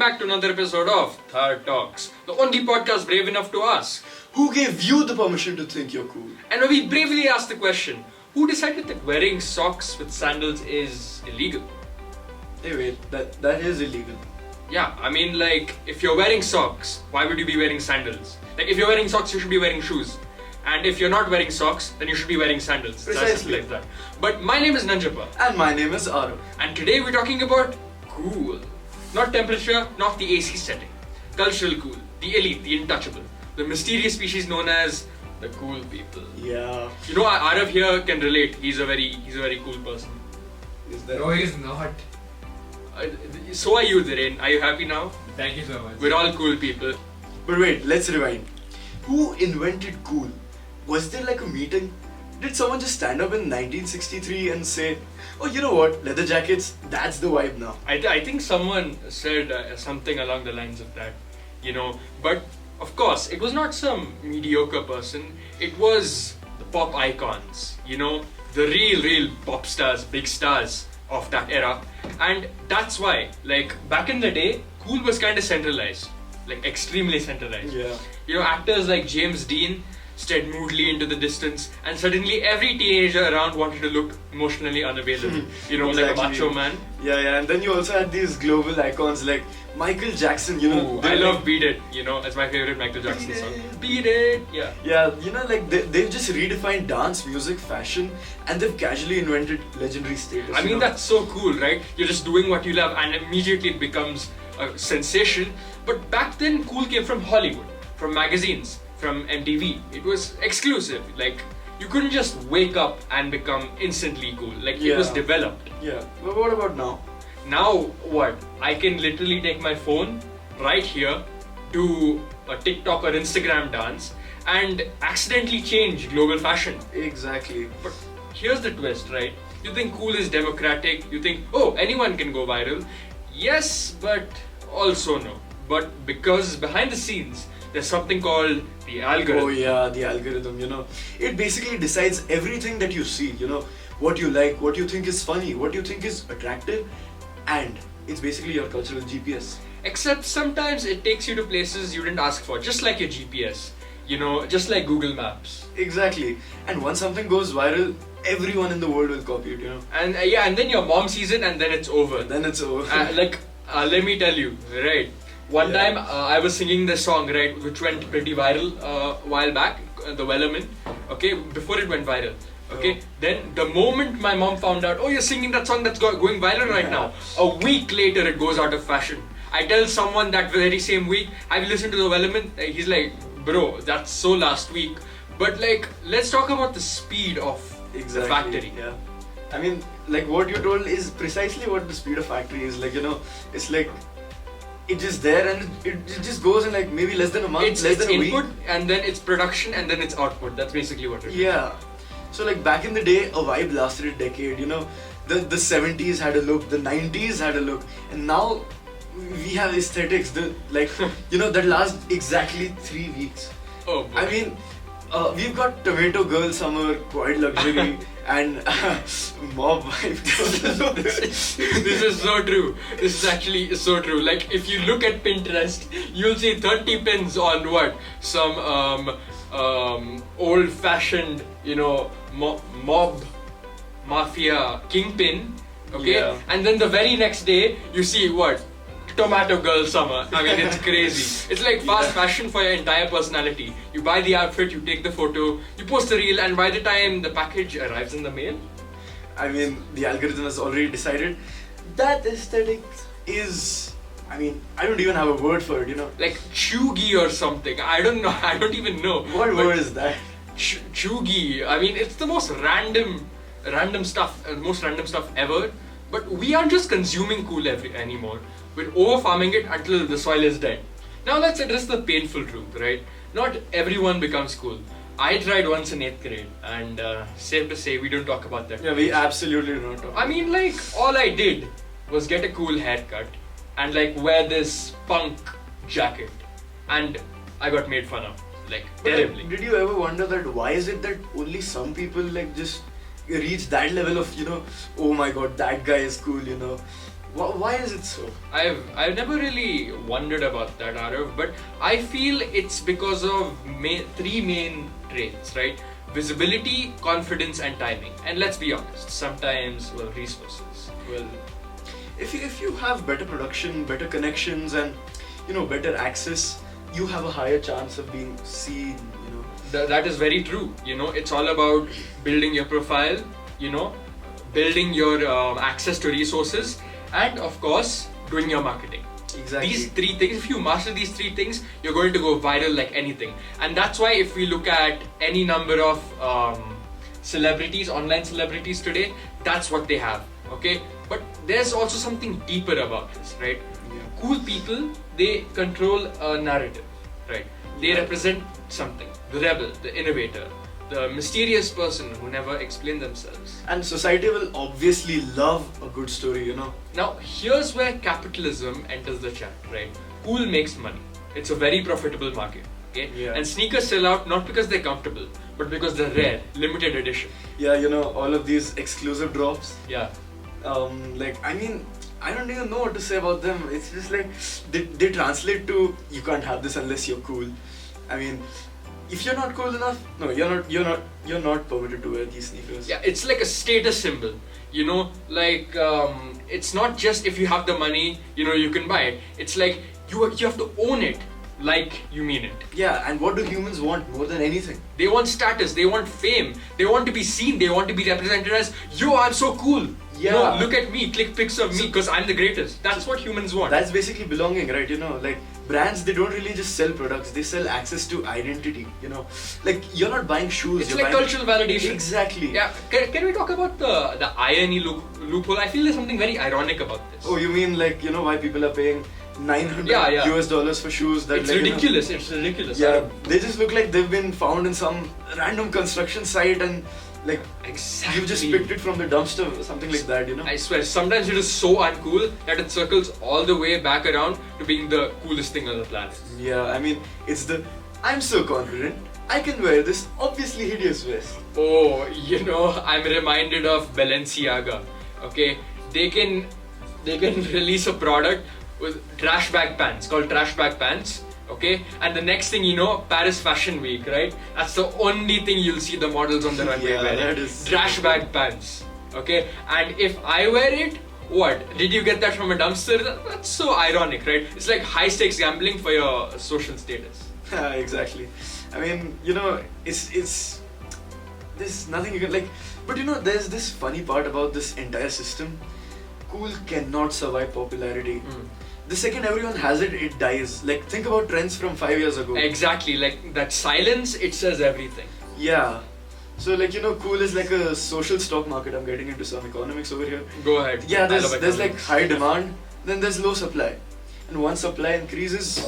back to another episode of Third Talks, the only podcast brave enough to ask. Who gave you the permission to think you're cool? And we bravely asked the question, who decided that wearing socks with sandals is illegal? Hey wait, that is illegal. Yeah, I mean like, if you're wearing socks, why would you be wearing sandals? Like if you're wearing socks, you should be wearing shoes. And if you're not wearing socks, then you should be wearing sandals. Precisely. Like that. But my name is Nanjapa. And my name is Arav. And today we're talking about cool. Not temperature, not the AC setting. Cultural cool, the elite, the untouchable. The mysterious species known as the cool people. Yeah. You know, Arav here can relate. He's a very cool person. Is that? No, he's not. So are you, Dhiren. Are you happy now? Thank you so much. We're all cool people. But wait, let's rewind. Who invented cool? Was there like a meeting? Did someone just stand up in 1963 and say, oh, you know what, leather jackets, that's the vibe now? I think someone said something along the lines of that, you know. But of course, it was not some mediocre person. It was the pop icons, you know, the real pop stars, big stars of that era. And that's why, like, back in the day, cool was kind of centralized, like extremely centralized. Yeah. You know, actors like James Dean stared moodily into the distance, and suddenly every teenager around wanted to look emotionally unavailable. You know, like a macho man. Yeah, and then you also had these global icons like Michael Jackson, you know. Ooh, I love Beat It, you know, it's my favorite Michael Jackson song. Beat It, yeah. Yeah, you know, like they've just redefined dance, music, fashion, and they've casually invented legendary status. I mean, that's so cool, right? You're just doing what you love, and immediately it becomes a sensation. But back then, cool came from Hollywood, from magazines, from MTV. It was exclusive. Like, you couldn't just wake up and become instantly cool. Like, it was developed. Yeah, but what about now? Now, what? I can literally take my phone right here, do a TikTok or Instagram dance, and accidentally change global fashion. Exactly. But here's the twist, right? You think cool is democratic, you think, oh, anyone can go viral. Yes, but also no. But because behind the scenes, there's something called the algorithm. Oh yeah, the algorithm, you know. It basically decides everything that you see, you know. What you like, what you think is funny, what you think is attractive, and it's basically your cultural GPS. Except sometimes it takes you to places you didn't ask for, just like your GPS. You know, just like Google Maps. Exactly. And once something goes viral, everyone in the world will copy it, you know. And and then your mom sees it and then it's over. Then it's over. Let me tell you, right? One time I was singing this song, right, which went pretty viral a while back, the Wellerman, okay, before it went viral, okay. Then the moment my mom found out, oh, you're singing that song that's going viral right now, a week later it goes out of fashion. I tell someone that very same week, I've listened to the Wellerman, he's like, bro, that's so last week. But like, let's talk about the speed of the factory. Yeah. I mean, like what you told is precisely what the speed of factory is. Like, you know, it's like, it's just there and it just goes in like maybe less than a month, it's less than a input, week. and then it's production, and then it's output. That's basically what it is. Yeah. So like back in the day, a vibe lasted a decade, you know. The 70s had a look, the 90s had a look, and now we have aesthetics, you know, that last exactly 3 weeks. Oh boy. I mean, we've got Tomato Girl Summer, Quite Luxury, and Mob Vibe. This is so true. This is actually so true. Like, if you look at Pinterest, you'll see 30 pins on what? Some old-fashioned, you know, mob, mafia, kingpin, okay? Yeah. And then the very next day, you see what? Tomato Girl Summer. I mean, it's crazy. It's like fast fashion for your entire personality. You buy the outfit, you take the photo, you post the reel, and by the time the package arrives in the mail, I mean, the algorithm has already decided that aesthetic is, I mean, I don't even have a word for it, you know. like chuggy or something. I don't know. I don't even know. What word is that? Chuggy. I mean, it's the most random stuff, most random stuff ever. But we aren't just consuming cool anymore. We're over-farming it until the soil is dead. Now let's address the painful truth, right? Not everyone becomes cool. I tried once in 8th grade, and safe to say we don't talk about that. Yeah, we absolutely don't talk. I mean, like, all I did was get a cool haircut and like wear this punk jacket, and I got made fun of, like, terribly. Did you ever wonder that why is it that only some people like just reach that level of, you know, oh my god, that guy is cool, you know. Why is it so? I've never really wondered about that, Arav, but I feel it's because of three main traits, right? Visibility, confidence, and timing. And let's be honest, sometimes, well, resources. Well, If you have better production, better connections, and better access, you have a higher chance of being seen. that is very true. It's all about building your profile, building your access to resources, and of course, doing your marketing. Exactly. These three things, if you master these three things, you're going to go viral like anything. And that's why if we look at any number of celebrities, online celebrities today, that's what they have, okay? But there's also something deeper about this, right? Yeah. Cool people, they control a narrative, right? They represent something, the rebel, the innovator, the mysterious person who never explained themselves. And society will obviously love a good story. Now, here's where capitalism enters the chat, right? Cool makes money. It's a very profitable market, okay? Yeah. And sneakers sell out not because they're comfortable, but because they're rare, limited edition. Yeah, all of these exclusive drops. Yeah. I don't even know what to say about them. It's just like they translate to you can't have this unless you're cool. I mean, if you're not cool enough, no, you're not permitted to wear these sneakers. Yeah, it's like a status symbol. It's not just if you have the money, you can buy it. It's like you have to own it like you mean it. Yeah, and what do humans want more than anything? They want status, they want fame, they want to be seen, they want to be represented as, yo, I'm so cool. Yeah. Look at me, click pics of me because I'm the greatest. That's what humans want. That's basically belonging, right? Like brands, they don't really just sell products, they sell access to identity, Like you're not buying shoes. It's you're like buying... cultural validation. Exactly. Yeah, can we talk about the irony loophole? I feel there's something very ironic about this. Oh, you mean like, why people are paying $900 US dollars for shoes that It's like, ridiculous, it's ridiculous. Yeah, they just look like they've been found in some random construction site and like Exactly. you just picked it from the dumpster or something like that, I swear, sometimes it is so uncool that it circles all the way back around to being the coolest thing on the planet. Yeah, I mean, it's the I'm so confident, I can wear this obviously hideous vest. Oh, I'm reminded of Balenciaga. Okay, they can release a product with trash bag pants called trash bag pants. Okay, and the next thing you know, Paris Fashion Week, right? That's the only thing you'll see the models on the runway Yeah, wearing. that is Trash bag pants. Okay, and if I wear it, what? Did you get that from a dumpster? That's so ironic, right? It's like high stakes gambling for your social status. Yeah, exactly. I mean, it's there's nothing you can like, but there's this funny part about this entire system. Cool cannot survive popularity. The second everyone has it, it dies. Like, think about trends from 5 years ago. Exactly, like that silence, it says everything. Yeah. So like, cool is like a social stock market. I'm getting into some economics over here. Go ahead. Yeah, I love there's like economics. high demand, then there's low supply. And once supply increases,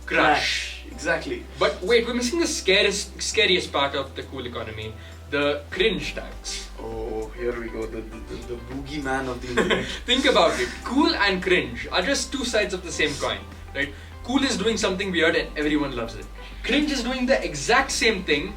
crash. Exactly. But wait, we're missing the scariest part of the cool economy, the cringe tax. Oh, here we go, the boogeyman of the internet. Think about it. Cool and cringe are just two sides of the same coin, right? Cool is doing something weird and everyone loves it. Cringe is doing the exact same thing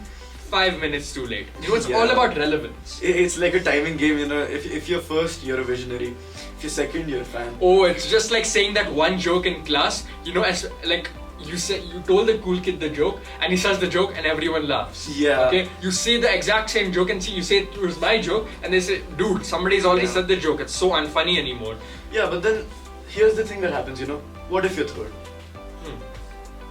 5 minutes too late. It's Yeah. all about relevance. It's like a timing game, If you're first, you're a visionary. If you're second, you're a fan. Oh, it's just like saying that one joke in class, as like you told the cool kid the joke and he says the joke and everyone laughs. Yeah. Okay, you say the exact same joke and you say it was my joke and they say, dude, somebody's already said the joke. It's so unfunny anymore. Yeah, but then here's the thing that happens, What if you're third?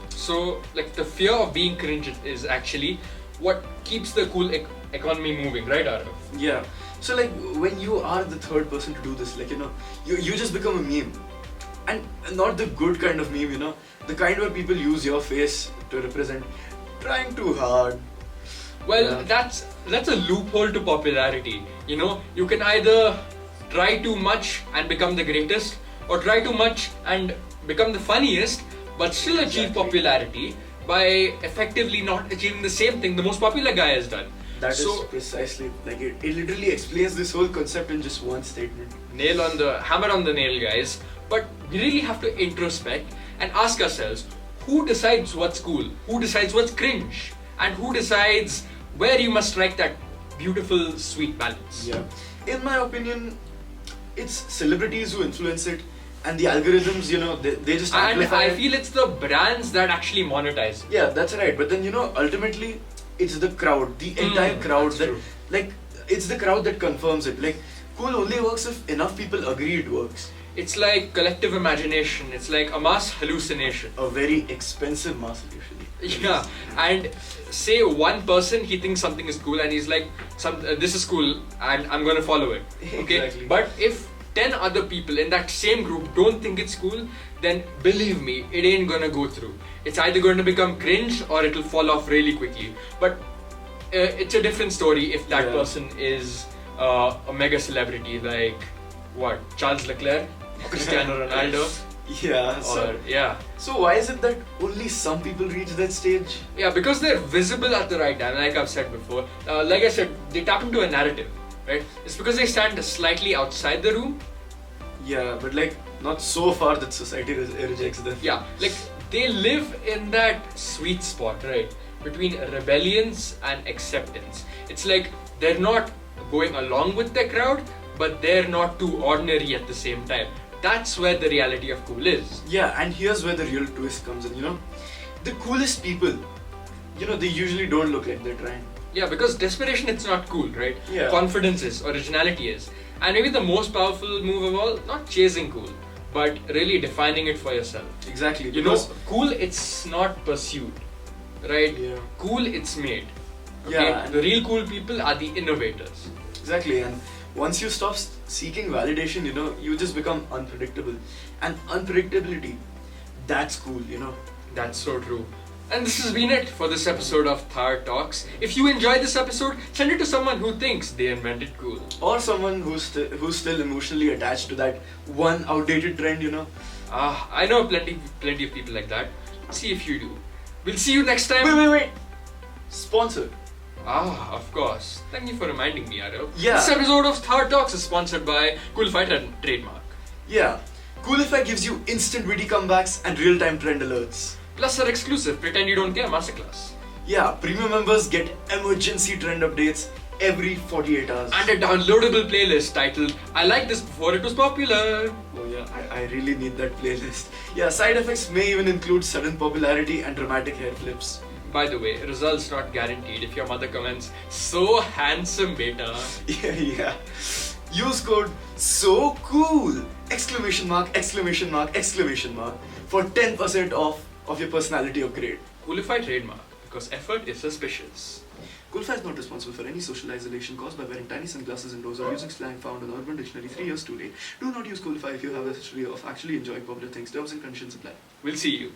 So, like, the fear of being cringe is actually what keeps the cool economy moving, right, Arav? Yeah. So like when you are the third person to do this, like you just become a meme, and not the good kind of meme, the kind where people use your face to represent trying too hard. Well, Yeah. that's a loophole to popularity. You can either try too much and become the greatest, or try too much and become the funniest, but still achieve Exactly. popularity by effectively not achieving the same thing the most popular guy has done. That is So, precisely like it literally explains this whole concept in just one statement. hammer on the nail, guys. But we really have to introspect and ask ourselves, who decides what's cool? Who decides what's cringe? And who decides where you must strike that beautiful, sweet balance? Yeah. In my opinion, it's celebrities who influence it, and the algorithms, they just And amplify I it. feel it's the brands that actually monetize it. Yeah, that's right. But then ultimately, it's the crowd, the entire crowd that's that true. like it's the crowd that confirms it. Like, cool only works if enough people agree it works. It's like collective imagination. It's like a mass hallucination. A very expensive mass usually. Yeah, and say one person he thinks something is cool and he's like, this is cool and I'm gonna follow it. Okay, Exactly. but if 10 other people in that same group don't think it's cool, then believe me, it ain't gonna go through. It's either going to become cringe or it'll fall off really quickly. But it's a different story if that Yeah. person is a mega celebrity like what, Charles Leclerc, Cristiano Ronaldo, Yeah. or yeah. So why is it that only some people reach that stage? Yeah, because they're visible at the right time, like I've said before. Like I said, they tap into a narrative, right? It's because they stand slightly outside the room. Yeah, but like not so far that society rejects them. Yeah, like they live in that sweet spot, right? Between rebellions and acceptance. It's like they're not going along with the crowd, but they're not too ordinary at the same time. That's where the reality of cool is. Yeah, and here's where the real twist comes in. The coolest people, they usually don't look like they're trying. Yeah, because desperation, it's not cool, right? Yeah. Confidence is, originality is. And maybe the most powerful move of all, not chasing cool, but really defining it for yourself. Exactly. You know, cool, it's not pursued, right? Yeah. Cool, it's made. Okay? Yeah, and- The real cool people are the innovators. Exactly, and once you stop seeking validation, you just become unpredictable. And unpredictability, that's cool. That's so true. And this has been it for this episode of Thar Talks. If you enjoyed this episode, send it to someone who thinks they invented cool. Or someone who's still emotionally attached to that one outdated trend. I know plenty of people like that. See if you do. We'll see you next time. Wait. Sponsored. Of course. Thank you for reminding me, Arav. Yeah. This episode of Thar Talks is sponsored by Coolify Trademark. Yeah. Coolify gives you instant witty comebacks and real-time trend alerts. Plus our exclusive Pretend You Don't Care masterclass. Yeah, premium members get emergency trend updates every 48 hours. And a downloadable playlist titled I Like This Before It Was Popular. Oh yeah, I really need that playlist. Yeah, side effects may even include sudden popularity and dramatic hair flips. By the way, results not guaranteed if your mother comments, so handsome beta. Yeah. Use code SO COOL! Exclamation mark, exclamation mark, exclamation mark for 10% off of your personality upgrade. Coolify Trademark, because effort is suspicious. Coolify is not responsible for any social isolation caused by wearing tiny sunglasses indoors or using slang found in Urban Dictionary 3 years too late. Do not use Coolify if you have a history of actually enjoying popular things. Terms and conditions apply. We'll see you.